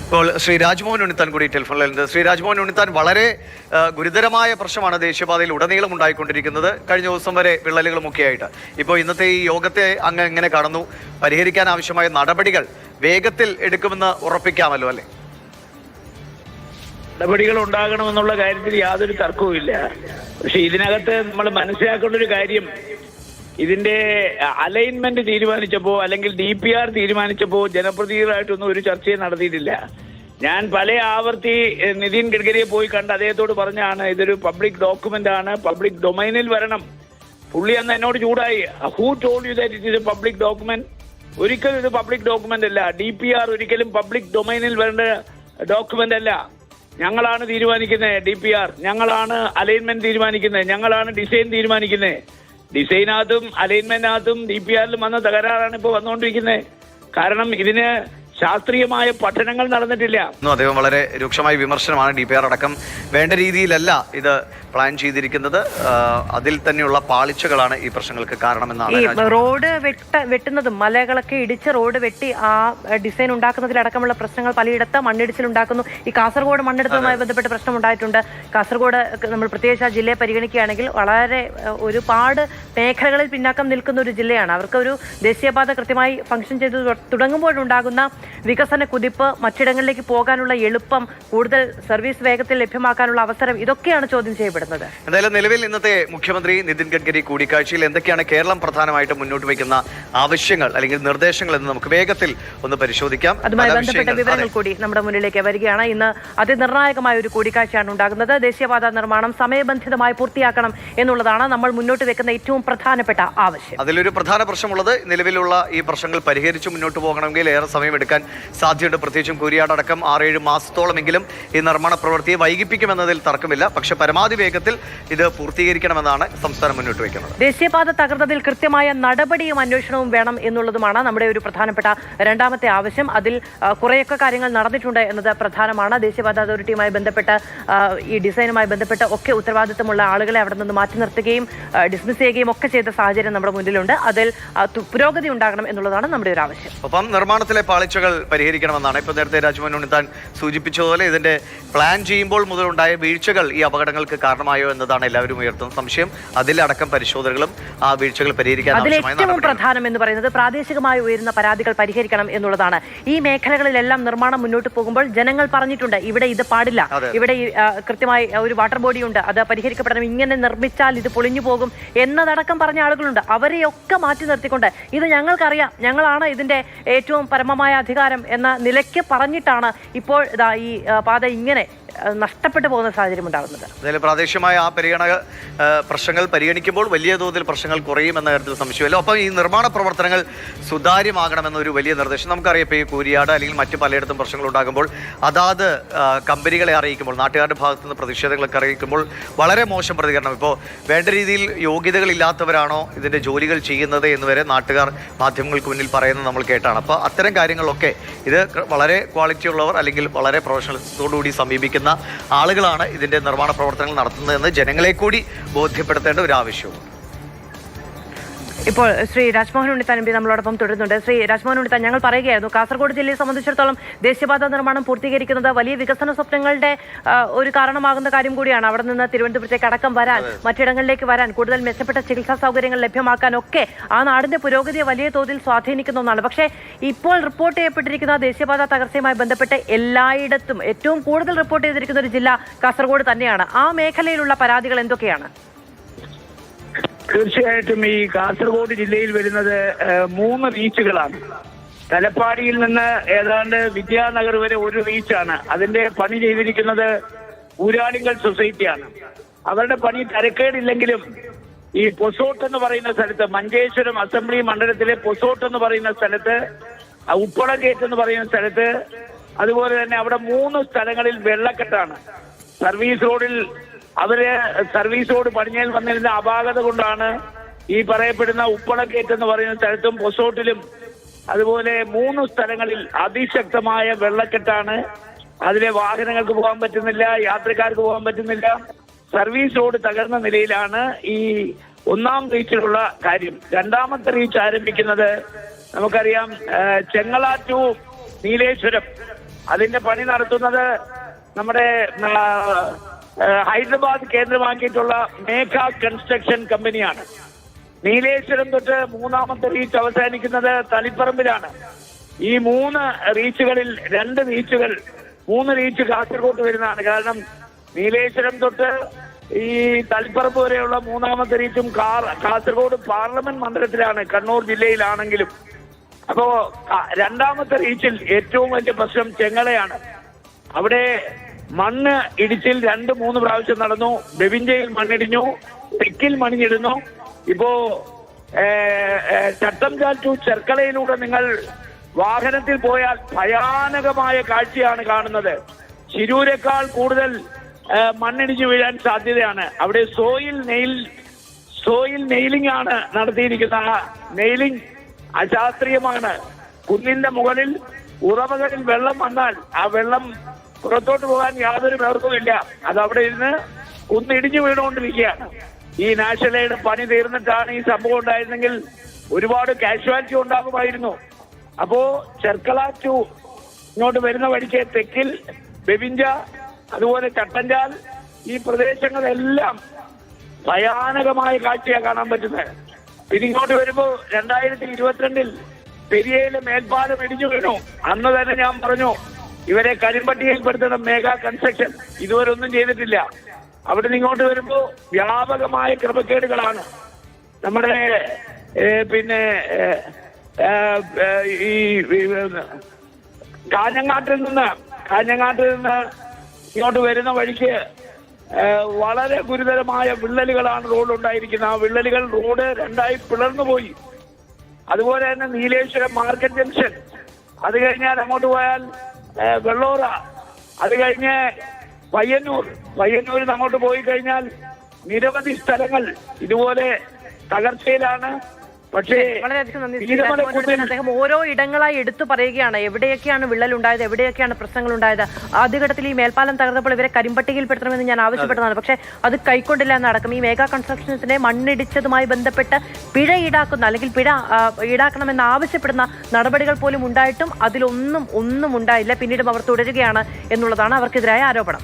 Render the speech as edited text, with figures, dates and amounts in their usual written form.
ഇപ്പോൾ ശ്രീ രാജ്മോഹൻ ഉണ്ണിത്താൻ കൂടി ടെലിഫോണിലുണ്ട്. ശ്രീ രാജ്മോഹൻ ഉണ്ണിത്താൻ, വളരെ ഗുരുതരമായ പ്രശ്നമാണ് ദേശീയപാതയിൽ ഉടനീളം ഉണ്ടായിക്കൊണ്ടിരിക്കുന്നത്. കഴിഞ്ഞ ദിവസം വരെ വിള്ളലുകളുമൊക്കെ ആയിട്ട്. ഇപ്പോൾ ഇന്നത്തെ ഈ യോഗത്തെ അങ്ങ് എങ്ങനെ കടന്നു? പരിഹരിക്കാൻ ആവശ്യമായ നടപടികൾ വേഗത്തിൽ എടുക്കുമെന്ന് ഉറപ്പിക്കാമല്ലോ അല്ലേ? നടപടികൾ ഉണ്ടാകണമെന്നുള്ള കാര്യത്തിൽ യാതൊരു തർക്കവുമില്ല. പക്ഷെ ഇതിനകത്ത് നമ്മൾ മനസ്സിലാക്കേണ്ട ഒരു കാര്യം, ഇതിന്റെ അലൈൻമെന്റ് തീരുമാനിച്ചപ്പോ അല്ലെങ്കിൽ DPR തീരുമാനിച്ചപ്പോ ജനപ്രതിനിധികളായിട്ടൊന്നും ഒരു ചർച്ചയും നടത്തിയിട്ടില്ല. ഞാൻ പല ആവർത്തി നിതിൻ ഗഡ്കരിയെ പോയി കണ്ട് അദ്ദേഹത്തോട് പറഞ്ഞാണ് ഇതൊരു പബ്ലിക് ഡോക്യുമെന്റ് ആണ്, പബ്ലിക് ഡൊമൈനിൽ വരണം. പുള്ളി അന്ന് എന്നോട് ചൂടായി. Who told you that it is A public document? ഒരിക്കലും ഇത് പബ്ലിക് ഡോക്യുമെന്റ് അല്ല. DPR ഒരിക്കലും പബ്ലിക് ഡൊമൈനിൽ വരേണ്ട ഡോക്യുമെന്റ് അല്ല. ഞങ്ങളാണ് തീരുമാനിക്കുന്നത് DPR, ഞങ്ങളാണ് അലൈൻമെന്റ് തീരുമാനിക്കുന്നത്, ഞങ്ങളാണ് ഡിസൈൻ തീരുമാനിക്കുന്നത്. ഡിസൈനകത്തും അലൈൻമെന്റിനകത്തും DPRലും വന്ന തകരാറാണ് ഇപ്പോൾ വന്നുകൊണ്ടിരിക്കുന്നത്. കാരണം ഇതിന് ശാസ്ത്രീയമായ പഠനങ്ങൾ നടന്നിട്ടില്ല. അദ്ദേഹം വളരെ രൂക്ഷമായ വിമർശനമാണ്. DPR അടക്കം വേണ്ട രീതിയിലല്ല ഇത് പ്ലാൻ ചെയ്തിരിക്കുന്നത്. അതിൽ തന്നെയുള്ള പാളിച്ചകളാണ് ഈ പ്രശ്നങ്ങൾക്ക് കാരണമെന്നാണ്. ഈ റോഡ് വെട്ടുന്നതും മലകളൊക്കെ ഇടിച്ച് റോഡ് വെട്ടി ആ ഡിസൈൻ ഉണ്ടാക്കുന്നതിലടക്കമുള്ള പ്രശ്നങ്ങൾ പലയിടത്ത് മണ്ണിടിച്ചിലുണ്ടാക്കുന്നു. ഈ കാസർഗോഡ് മണ്ണെടുത്തതുമായി ബന്ധപ്പെട്ട് പ്രശ്നം ഉണ്ടായിട്ടുണ്ട്. കാസർഗോഡ് നമ്മൾ പ്രത്യേകിച്ച് ആ ജില്ലയെ പരിഗണിക്കുകയാണെങ്കിൽ വളരെ ഒരുപാട് മേഖലകളിൽ പിന്നാക്കം നിൽക്കുന്ന ഒരു ജില്ലയാണ്. അവർക്ക് ഒരു ദേശീയപാത കൃത്യമായി ഫംഗ്ഷൻ ചെയ്ത് തുടങ്ങുമ്പോഴുണ്ടാകുന്ന വികസന കുതിപ്പ്, മറ്റിടങ്ങളിലേക്ക് പോകാനുള്ള എളുപ്പം, കൂടുതൽ സർവീസ് വേഗത്തിൽ ലഭ്യമാക്കാനുള്ള അവസരം, ഇതൊക്കെയാണ് ചോദ്യം ചെയ്യപ്പെടുന്നത്. എന്തായാലും നിലവിൽ ഇന്നത്തെ മുഖ്യമന്ത്രി നിതിൻ ഗഡ്കരി കൂടിക്കാഴ്ചയിൽ എന്തൊക്കെയാണ് കേരളം പ്രധാനമായിട്ട് മുന്നോട്ട് വയ്ക്കുന്ന ആവശ്യങ്ങൾ അല്ലെങ്കിൽ നിർദ്ദേശങ്ങൾ എന്ന് നമുക്ക് വേഗത്തിൽ ഒന്ന് പരിശോധിക്കാം. അതുമായി ബന്ധപ്പെട്ട വിവരങ്ങൾ കൂടി നമ്മുടെ മുന്നിലേക്ക് വരികയാണ്. ഇന്ന് അതിനിർണായകമായ ഒരു കൂടിക്കാഴ്ചയാണ് ഉണ്ടാകുന്നത്. ദേശീയപാത നിർമ്മാണം സമയബന്ധിതമായി പൂർത്തിയാക്കണം എന്നുള്ളതാണ് നമ്മൾ മുന്നോട്ട് വെക്കുന്ന ഏറ്റവും പ്രധാനപ്പെട്ട ആവശ്യം. അതിലൊരു പ്രധാന പ്രശ്നമുള്ളത്, നിലവിലുള്ള ഈ പ്രശ്നങ്ങൾ പരിഹരിച്ച് മുന്നോട്ട് പോകണമെങ്കിൽ ഏറെ സമയമെടുക്കാൻ സാധ്യതയുണ്ട്. പ്രത്യേകിച്ചും കൂരിയാട് അടക്കം 6-7 മാസത്തോളമെങ്കിലും ഈ നിർമ്മാണ പ്രവൃത്തിയെ വൈകിപ്പിക്കുമെന്നതിൽ തർക്കമില്ല. പക്ഷെ പരമാവധി വേഗത്തിൽ ഇത് പൂർത്തീകരിക്കണമെന്നാണ് സംസ്ഥാനം മുന്നോട്ട് വയ്ക്കുന്നത്. ദേശീയപാത തകർന്നതിൽ കൃത്യമായ നടപടിയും അന്വേഷണവും വേണം എന്നുള്ളതുമാണ് നമ്മുടെ ഒരു പ്രധാനപ്പെട്ട രണ്ടാമത്തെ ആവശ്യം. അതിൽ കുറേയൊക്കെ കാര്യങ്ങൾ നടന്നിട്ടുണ്ട് എന്നത് പ്രധാനമാണ്. ദേശീയപാത അതോറിറ്റിയുമായി ബന്ധപ്പെട്ട് ഈ ഡിസൈനുമായി ബന്ധപ്പെട്ട് ഒക്കെ ഉത്തരവാദിത്തമുള്ള ആളുകളെ അവിടെ നിന്ന് മാറ്റി നിർത്തുകയും ഡിസ്മിസ് ചെയ്യുകയും ഒക്കെ ചെയ്ത സാഹചര്യം നമ്മുടെ മുന്നിലുണ്ട്. അതിൽ പുരോഗതി ഉണ്ടാകണം എന്നുള്ളതാണ് നമ്മുടെ ഒരു ആവശ്യം. ഒപ്പം നിർമ്മാണത്തിലെ പാളിച്ചകൾ പരിഹരിക്കണമെന്നാണ്. ഇപ്പൊ നേരത്തെ രാജ്മോഹൻ ഉണ്ണിത്താൻ സൂചിപ്പിച്ചതുപോലെ ഇതിന്റെ പ്ലാൻ ചെയ്യുമ്പോൾ മുതലുണ്ടായ വീഴ്ചകൾ ഈ അപകടങ്ങൾക്ക് കാരണമായോ എന്നതാണ് എല്ലാവരും ഉയർത്തുന്ന സംശയം. അതിലടക്കം പരിശോധനകളും ആ വീഴ്ചകൾ പരിഹരിക്കാൻ ഏറ്റവും പ്രധാനം എന്ന് പറയുന്നത് പ്രാദേശികമായി ഉയരുന്ന പരാതികൾ പരിഹരിക്കണം എന്നുള്ളതാണ്. ഈ മേഖലകളിലെല്ലാം നിർമ്മാണം മുന്നോട്ട് പോകുമ്പോൾ ജനങ്ങൾ പറഞ്ഞിട്ടുണ്ട്, ഇവിടെ ഇത് പാടില്ല, ഇവിടെ കൃത്യമായി ഒരു വാട്ടർ ബോഡി ഉണ്ട്, അത് പരിഹരിക്കപ്പെടണം, ഇങ്ങനെ നിർമ്മിച്ചാൽ ഇത് പൊളിഞ്ഞു പോകും എന്നതടക്കം പറഞ്ഞ ആളുകളുണ്ട്. അവരെയൊക്കെ മാറ്റി നിർത്തിക്കൊണ്ട് ഇത് ഞങ്ങൾക്കറിയാം, ഞങ്ങളാണ് ഇതിന്റെ ഏറ്റവും പരമമായ അധികാരം എന്ന നിലയ്ക്ക് പറഞ്ഞിട്ടാണ് ഇപ്പോൾ ഈ പാത ഇങ്ങനെ നഷ്ടപ്പെട്ടു പോകുന്ന സാഹചര്യം ഉണ്ടാകുന്നത്. അതായത് പ്രാദേശികമായ ആ പ്രശ്നങ്ങൾ പരിഗണിക്കുമ്പോൾ വലിയ തോതിൽ പ്രശ്നങ്ങൾ കുറയുമെന്ന കാര്യത്തിൽ സംശയമല്ല. ഒപ്പം ഈ നിർമ്മാണ പ്രവർത്തനങ്ങൾ സുതാര്യമാകണമെന്നൊരു വലിയ നിർദ്ദേശം നമുക്കറിയാം. ഇപ്പോൾ ഈ കൂരിയാട് അല്ലെങ്കിൽ മറ്റു പലയിടത്തും പ്രശ്നങ്ങൾ ഉണ്ടാകുമ്പോൾ അതാത് കമ്പനികളെ അറിയിക്കുമ്പോൾ, നാട്ടുകാരുടെ ഭാഗത്തു നിന്ന് പ്രതിഷേധങ്ങളൊക്കെ അറിയിക്കുമ്പോൾ വളരെ മോശം പ്രതികരണം. ഇപ്പോൾ വേണ്ട രീതിയിൽ യോഗ്യതകളില്ലാത്തവരാണോ ഇതിൻ്റെ ജോലികൾ ചെയ്യുന്നത് എന്ന് വരെ നാട്ടുകാർ മാധ്യമങ്ങൾക്ക് മുന്നിൽ പറയുന്നത് നമ്മൾ കേട്ടാണ്. അപ്പോൾ അത്തരം കാര്യങ്ങളൊക്കെ ഇത് വളരെ ക്വാളിറ്റി ഉള്ളവർ അല്ലെങ്കിൽ വളരെ പ്രൊഫഷണലിസത്തോടുകൂടി സമീപിക്കുന്ന ആളുകളാണ് ഇതിന്റെ നിർമ്മാണ പ്രവർത്തനങ്ങൾ നടത്തുന്നതെന്ന് ജനങ്ങളെ കൂടി ബോധ്യപ്പെടുത്തേണ്ട ഒരു ആവശ്യവും. ഇപ്പോൾ ശ്രീ രാജ്മോഹൻ ഉണ്ണിത്താൻ MP നമ്മളോടൊപ്പം തുടരുന്നുണ്ട്. ശ്രീ രാജ്മോഹൻ ഉണ്ണിത്താൻ, ഞങ്ങൾ പറയുകയായിരുന്നു കാസർഗോഡ് ജില്ലയെ സംബന്ധിച്ചിടത്തോളം ദേശീയപാത നിർമ്മാണം പൂർത്തീകരിക്കുന്നത് വലിയ വികസന സ്വപ്നങ്ങളുടെ ഒരു കാരണമാകുന്ന കാര്യം കൂടിയാണ്. അവിടെ നിന്ന് തിരുവനന്തപുരത്തേക്ക് അടക്കം വരാൻ, മറ്റിടങ്ങളിലേക്ക് വരാൻ, കൂടുതൽ മെച്ചപ്പെട്ട ചികിത്സാ സൗകര്യങ്ങൾ ലഭ്യമാക്കാൻ ഒക്കെ ആ നാടിന്റെ പുരോഗതിയെ വലിയ തോതിൽ സ്വാധീനിക്കുന്ന ഒന്നാണ്. പക്ഷേ ഇപ്പോൾ റിപ്പോർട്ട് ചെയ്യപ്പെട്ടിരിക്കുന്ന ദേശീയപാത തകർച്ചയുമായി ബന്ധപ്പെട്ട് എല്ലായിടത്തും ഏറ്റവും കൂടുതൽ റിപ്പോർട്ട് ചെയ്തിരിക്കുന്ന ഒരു ജില്ല കാസർഗോഡ് തന്നെയാണ്. ആ മേഖലയിലുള്ള പരാതികൾ എന്തൊക്കെയാണ്? തീർച്ചയായിട്ടും ഈ കാസർഗോഡ് ജില്ലയിൽ വരുന്നത് 3 റീച്ചുകളാണ്. തലപ്പാടിയിൽ നിന്ന് ഏതാണ്ട് വിദ്യാനഗർ വരെ ഒരു റീച്ചാണ്. അതിന്റെ പണി ചെയ്തിരിക്കുന്നത് ഊരാളിങ്കൽ സൊസൈറ്റിയാണ്. അവരുടെ പണി തരക്കേടില്ലെങ്കിലും ഈ പൊസോട്ട് എന്ന് പറയുന്ന സ്ഥലത്ത്, മഞ്ചേശ്വരം അസംബ്ലി മണ്ഡലത്തിലെ പൊസോട്ട് എന്ന് പറയുന്ന സ്ഥലത്ത്, ഉപ്പളഗേറ്റ് എന്ന് പറയുന്ന സ്ഥലത്ത്, അതുപോലെ തന്നെ അവിടെ 3 സ്ഥലങ്ങളിൽ വെള്ളക്കെട്ടാണ്. സർവീസ് റോഡിൽ സർവീസ് റോഡ് പണിഞ്ഞതിൽ വന്നിരുന്ന അപാകത കൊണ്ടാണ് ഈ പറയപ്പെടുന്ന ഉപ്പളഗേറ്റ് എന്ന് പറയുന്ന സ്ഥലത്തും പൊസോട്ടിലും അതുപോലെ 3 സ്ഥലങ്ങളിൽ അതിശക്തമായ വെള്ളക്കെട്ടാണ്. അതിലെ വാഹനങ്ങൾക്ക് പോകാൻ പറ്റുന്നില്ല, യാത്രക്കാർക്ക് പോകാൻ പറ്റുന്നില്ല. സർവീസ് റോഡ് തകർന്ന നിലയിലാണ് ഈ 1ാം റീച്ചിലുള്ള കാര്യം. 2ാമത്തെ റീച്ച് ആരംഭിക്കുന്നത് നമുക്കറിയാം ചെങ്ങളാറ്റു നീലേശ്വരം അതിന്റെ പണി നടത്തുന്നത് നമ്മുടെ ഹൈദരാബാദ് കേന്ദ്രമാക്കിയിട്ടുള്ള മേഘ കൺസ്ട്രക്ഷൻ കമ്പനിയാണ്. നീലേശ്വരം തൊട്ട് മൂന്നാമത്തെ റീച്ച് അവസാനിക്കുന്നത് തളിപ്പറമ്പിലാണ്. ഈ 3 റീച്ചുകളിൽ 3 റീച്ച് കാസർഗോഡ് വരുന്നതാണ്. കാരണം നീലേശ്വരം തൊട്ട് ഈ തളിപ്പറമ്പ് വരെയുള്ള മൂന്നാമത്തെ റീച്ചും കാസർഗോഡ് പാർലമെന്റ് മണ്ഡലത്തിലാണ്, കണ്ണൂർ ജില്ലയിലാണെങ്കിലും. അപ്പോ രണ്ടാമത്തെ റീച്ചിൽ ഏറ്റവും വലിയ പ്രശ്നം ചെങ്ങളയാണ്. അവിടെ മണ്ണ് ഇടിച്ചിൽ 2-3 പ്രാവശ്യം നടന്നു. ബെവിഞ്ചയിൽ മണ്ണിടിഞ്ഞു, തെക്കിൽ മണ്ണിടുന്നു. ഇപ്പോ ചട്ടംചാൽ ടു ചെർക്കളയിലൂടെ നിങ്ങൾ വാഹനത്തിൽ പോയാൽ ഭയാനകമായ കാഴ്ചയാണ് കാണുന്നത്. ശിരൂരെക്കാൾ കൂടുതൽ മണ്ണിടിഞ്ഞു വീഴാൻ സാധ്യതയാണ്. അവിടെ സോയിൽ നെയിലിംഗ് ആണ് നടത്തിയിരിക്കുന്നത്. നെയിലിംഗ് അശാസ്ത്രീയമാണ്. കുന്നിന്റെ മുകളിൽ ഉറവകളിൽ വെള്ളം വന്നാൽ ആ വെള്ളം പുറത്തോട്ട് പോകാൻ യാതൊരു മാർഗവുമില്ല. അത് അവിടെ ഇരുന്ന് കുന്നിടിഞ്ഞു വീണുകൊണ്ടിരിക്കുകയാണ്. ഈ നാഷണലയുടെ പണി തീർന്നിട്ടാണ് ഈ സംഭവം ഉണ്ടായിരുന്നെങ്കിൽ ഒരുപാട് കാഷ്വാലിറ്റി ഉണ്ടാകുമായിരുന്നു. അപ്പോ ചെർക്കള ടു ഇങ്ങോട്ട് വരുന്ന വഴിക്ക് തെക്കിൽ ബെവിഞ്ച, അതുപോലെ ചട്ടഞ്ചാൽ, ഈ പ്രദേശങ്ങളെല്ലാം ഭയാനകമായ കാഴ്ചയാണ് കാണാൻ പറ്റുന്നത്. പിന്നെ ഇങ്ങോട്ട് വരുമ്പോ 2022 പെരിയയിലെ മേൽപ്പാലം ഇടിഞ്ഞു വീണു. അന്ന് തന്നെ ഞാൻ പറഞ്ഞു ഇവരെ കരിമ്പട്ടികയിൽപ്പെടുത്തണം മേഘ കൺസ്ട്രക്ഷൻ. ഇതുവരെ ഒന്നും ചെയ്തിട്ടില്ല. അവിടെ നിന്ന് ഇങ്ങോട്ട് വരുമ്പോ വ്യാപകമായ ക്രമക്കേടുകളാണ്. നമ്മുടെ പിന്നെ ഈ കാഞ്ഞങ്ങാട്ടിൽ നിന്ന് ഇങ്ങോട്ട് വരുന്ന വഴിക്ക് വളരെ ഗുരുതരമായ വിള്ളലുകളാണ് റോഡുണ്ടായിരിക്കുന്നത്. ആ വിള്ളലുകൾ റോഡ് 2ആയി പിളർന്നു പോയി. അതുപോലെ തന്നെ നീലേശ്വരം മാർക്കറ്റ് ജംഗ്ഷൻ, അത് കഴിഞ്ഞാൽ അങ്ങോട്ട് പോയാൽ വെള്ളോറ, അത് കഴിഞ്ഞ് പയ്യന്നൂരിൽ അങ്ങോട്ട് പോയി കഴിഞ്ഞാൽ നിരവധി സ്ഥലങ്ങൾ ഇതുപോലെ തകർച്ചയിലാണ്. പക്ഷേ വളരെയധികം നന്ദി. അദ്ദേഹം ഓരോ ഇടങ്ങളായി എടുത്തു പറയുകയാണ് എവിടെയൊക്കെയാണ് വിള്ളലുണ്ടായത്, എവിടെയൊക്കെയാണ് പ്രശ്നങ്ങൾ ഉണ്ടായത്. ആദ്യഘട്ടത്തിൽ ഈ മേൽപ്പാലം തകർന്നപ്പോൾ ഇവരെ കരിമ്പട്ടികയിൽപ്പെടുത്തണമെന്ന് ഞാൻ ആവശ്യപ്പെട്ടതാണ്. പക്ഷേ അത് കൈക്കൊണ്ടില്ല എന്നടക്കം ഈ മേഘ കൺസ്ട്രക്ഷൻസിനെ മണ്ണിടിച്ചതുമായി ബന്ധപ്പെട്ട് പിഴ ഈടാക്കുന്ന അല്ലെങ്കിൽ പിഴ ഈടാക്കണമെന്ന് ആവശ്യപ്പെടുന്ന നടപടികൾ പോലും ഉണ്ടായിട്ടും അതിലൊന്നും ഉണ്ടായില്ല. പിന്നീടും അവർ തുടരുകയാണ് എന്നുള്ളതാണ് അവർക്കെതിരായ ആരോപണം.